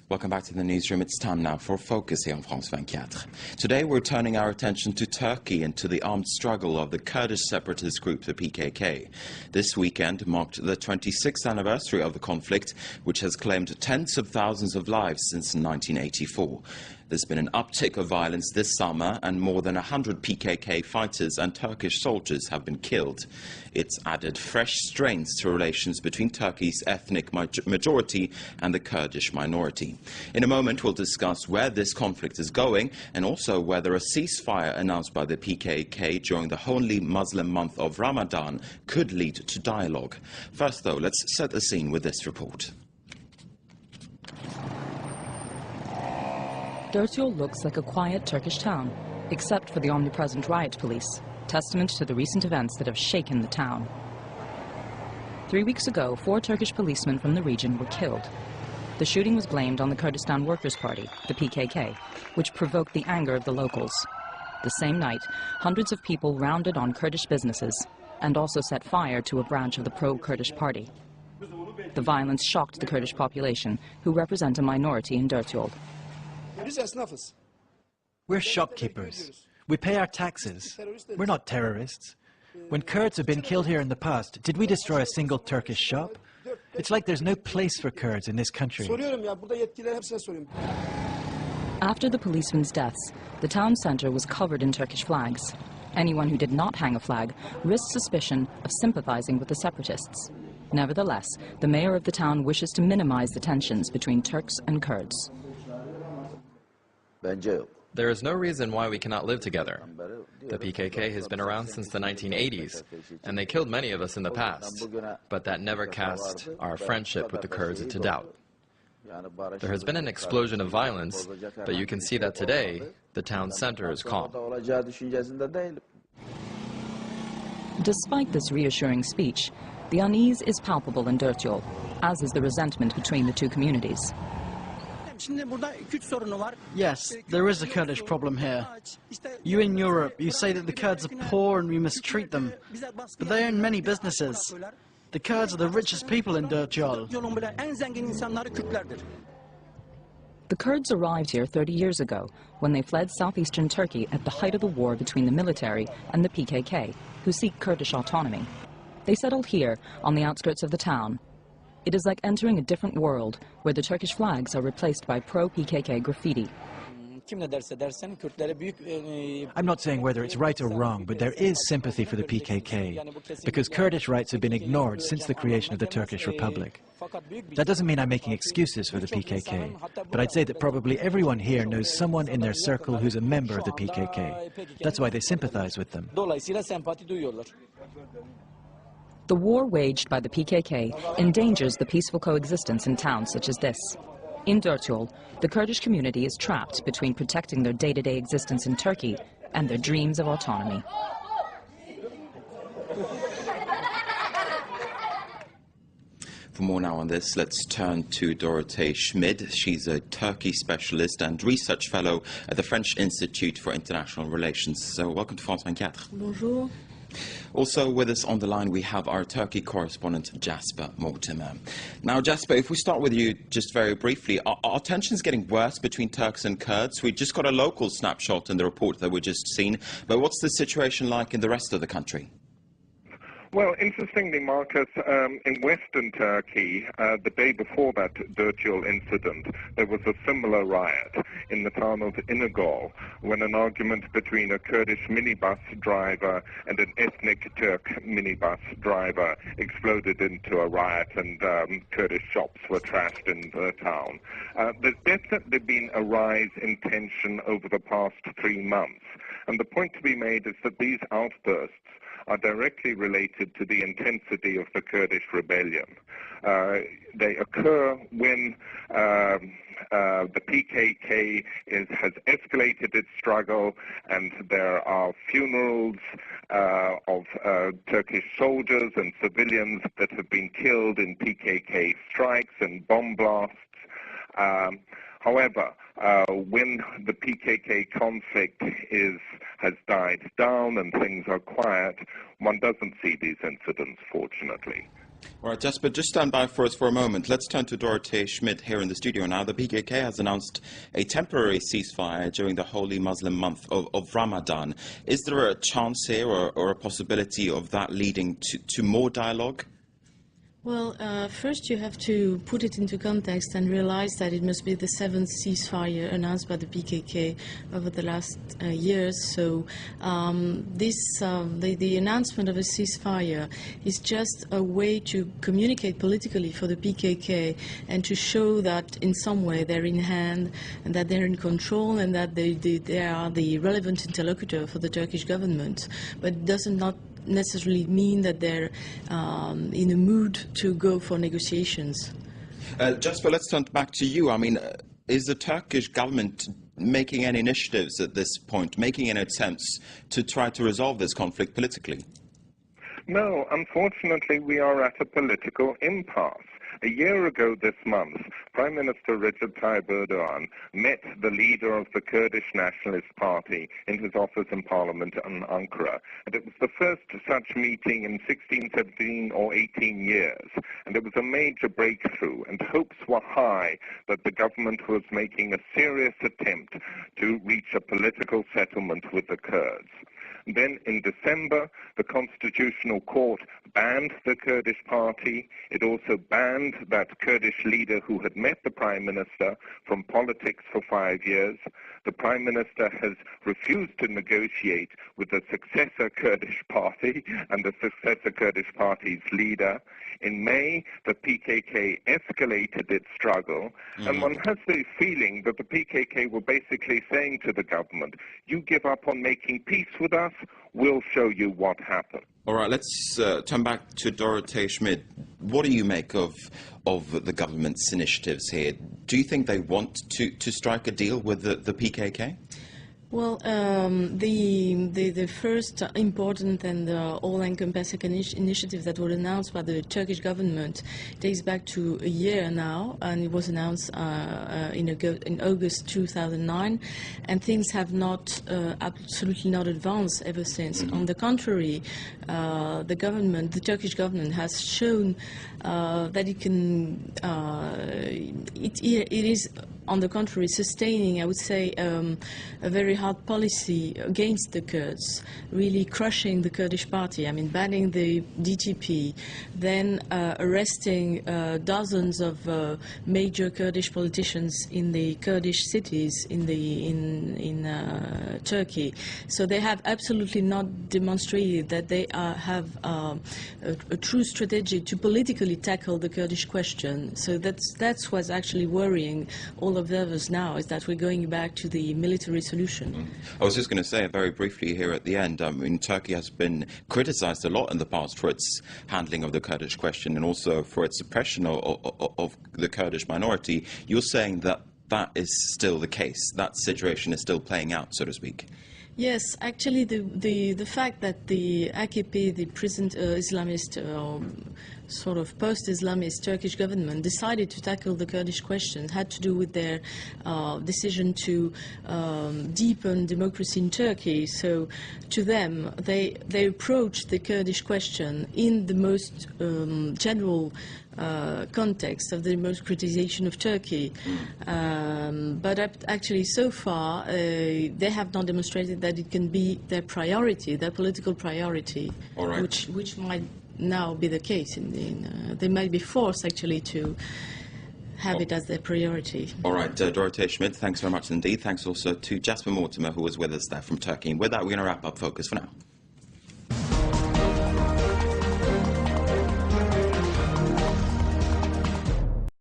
Welcome back to the newsroom. It's time now for Focus here on France 24. Today we're turning our attention to Turkey and to the armed struggle of the Kurdish separatist group, the PKK. This weekend marked the 26th anniversary of the conflict, which has claimed tens of thousands of lives since 1984. There's been an uptick of violence this summer, and more than 100 PKK fighters and Turkish soldiers have been killed. It's added fresh strains to relations between Turkey's ethnic majority and the Kurdish minority. In a moment, we'll discuss where this conflict is going and also whether a ceasefire announced by the PKK during the holy Muslim month of Ramadan could lead to dialogue. First, though, let's set the scene with this report. Dertyol looks like a quiet Turkish town, except for the omnipresent riot police, testament to the recent events that have shaken the town. 3 weeks ago, 4 Turkish policemen from the region were killed. The shooting was blamed on the Kurdistan Workers' Party, the PKK, which provoked the anger of the locals. The same night, hundreds of people rounded on Kurdish businesses and also set fire to a branch of the pro-Kurdish party. The violence shocked the Kurdish population, who represent a minority in Dertyol. We're shopkeepers. We pay our taxes. We're not terrorists. When Kurds have been killed here in the past, did we destroy a single Turkish shop? It's like there's no place for Kurds in this country. After the policemen's deaths, the town centre was covered in Turkish flags. Anyone who did not hang a flag risked suspicion of sympathizing with the separatists. Nevertheless, the mayor of the town wishes to minimize the tensions between Turks and Kurds. There is no reason why we cannot live together. The PKK has been around since the 1980s, and they killed many of us in the past, but that never cast our friendship with the Kurds into doubt. There has been an explosion of violence, but you can see that today, the town center is calm. Despite this reassuring speech, the unease is palpable in Dertyol, as is the resentment between the two communities. Yes, there is a Kurdish problem here. You in Europe, you say that the Kurds are poor and we mistreat them, but they own many businesses. The Kurds are the richest people in Dertyol. The Kurds arrived here 30 years ago, when they fled southeastern Turkey at the height of the war between the military and the PKK, who seek Kurdish autonomy. They settled here, on the outskirts of the town. It is like entering a different world, where the Turkish flags are replaced by pro-PKK graffiti. I'm not saying whether it's right or wrong, but there is sympathy for the PKK, because Kurdish rights have been ignored since the creation of the Turkish Republic. That doesn't mean I'm making excuses for the PKK, but I'd say that probably everyone here knows someone in their circle who's a member of the PKK. That's why they sympathize with them. The war waged by the PKK endangers the peaceful coexistence in towns such as this. In Dertyol, the Kurdish community is trapped between protecting their day-to-day existence in Turkey and their dreams of autonomy. For more now on this, let's turn to Dorothée Schmid. She's a Turkey specialist and research fellow at the French Institute for International Relations. So welcome to France 24. Bonjour. Also with us on the line, we have our Turkey correspondent, Jasper Mortimer. Now, Jasper, if we start with you just very briefly, are tensions getting worse between Turks and Kurds? We just got a local snapshot in the report that we just seen, but what's the situation like in the rest of the country? Well, interestingly, Marcus, in western Turkey, the day before that Dertyol incident, there was a similar riot in the town of Inegöl, when an argument between a Kurdish minibus driver and an ethnic Turk minibus driver exploded into a riot, and Kurdish shops were trashed in the town. There's definitely been a rise in tension over the past 3 months, and the point to be made is that these outbursts are directly related to the intensity of the Kurdish rebellion. They occur when the PKK has escalated its struggle, and there are funerals of Turkish soldiers and civilians that have been killed in PKK strikes and bomb blasts. However, when the PKK conflict has died down and things are quiet, one doesn't see these incidents, fortunately. All right, Jasper, just stand by for us for a moment. Let's turn to Dorothee Schmidt here in the studio now. The PKK has announced a temporary ceasefire during the holy Muslim month of Ramadan. Is there a chance here or a possibility of that leading to more dialogue? Well, first you have to put it into context and realize that it must be the seventh ceasefire announced by the PKK over the last years. So the announcement of a ceasefire is just a way to communicate politically for the PKK and to show that in some way they're in hand and that they're in control and that they are the relevant interlocutor for the Turkish government. But it does not necessarily mean that they're in a mood to go for negotiations. Jasper, let's turn back to you. I mean, is the Turkish government making any initiatives at this point, making any attempts to try to resolve this conflict politically? No, unfortunately, we are at a political impasse. A year ago this month, Prime Minister Recep Tayyip Erdogan met the leader of the Kurdish Nationalist Party in his office in Parliament in Ankara. And it was the first such meeting in 16, 17 or 18 years. And it was a major breakthrough, and hopes were high that the government was making a serious attempt to reach a political settlement with the Kurds. Then in December, the Constitutional Court banned the Kurdish party. It also banned that Kurdish leader who had met the Prime Minister from politics for 5 years. The Prime Minister has refused to negotiate with the successor Kurdish party and the successor Kurdish party's leader. In May, the PKK escalated its struggle, and one has the feeling that the PKK were basically saying to the government, you give up on making peace with us, we'll show you what happened. All right, let's turn back to Dorothee Schmidt. What do you make of the government's initiatives here? Do you think they want to strike a deal with the PKK? Well, the first important and all-encompassing initiative that was announced by the Turkish government dates back to a year now, and it was announced in August 2009, and things have not absolutely not advanced ever since. On the contrary, the Turkish government has shown that it can, it is, on the contrary, sustaining, I would say, a very hard policy against the Kurds, really crushing the Kurdish party. I mean, banning the DTP, then arresting dozens of major Kurdish politicians in the Kurdish cities in Turkey. So they have absolutely not demonstrated that they have a true strategy to politically tackle the Kurdish question. So that's what's actually worrying all observers now, is that we're going back to the military solution. I was just going to say very briefly here at the end, I mean, Turkey has been criticized a lot in the past for its handling of the Kurdish question and also for its suppression of the Kurdish minority. You're saying that that is still the case, that situation is still playing out, so to speak? Yes, actually the fact that the AKP, the present Islamist sort of post-Islamist Turkish government decided to tackle the Kurdish question had to do with their decision to deepen democracy in Turkey. So to them, they approached the Kurdish question in the most general context of the democratization of Turkey. But actually, so far, they have not demonstrated that it can be their priority, their political priority, all right, which might now be the case. They might be forced, actually, to have it as their priority. All right, Dorothee Schmidt, thanks very much indeed. Thanks also to Jasper Mortimer, who was with us there from Turkey. And with that, we're going to wrap up Focus for now.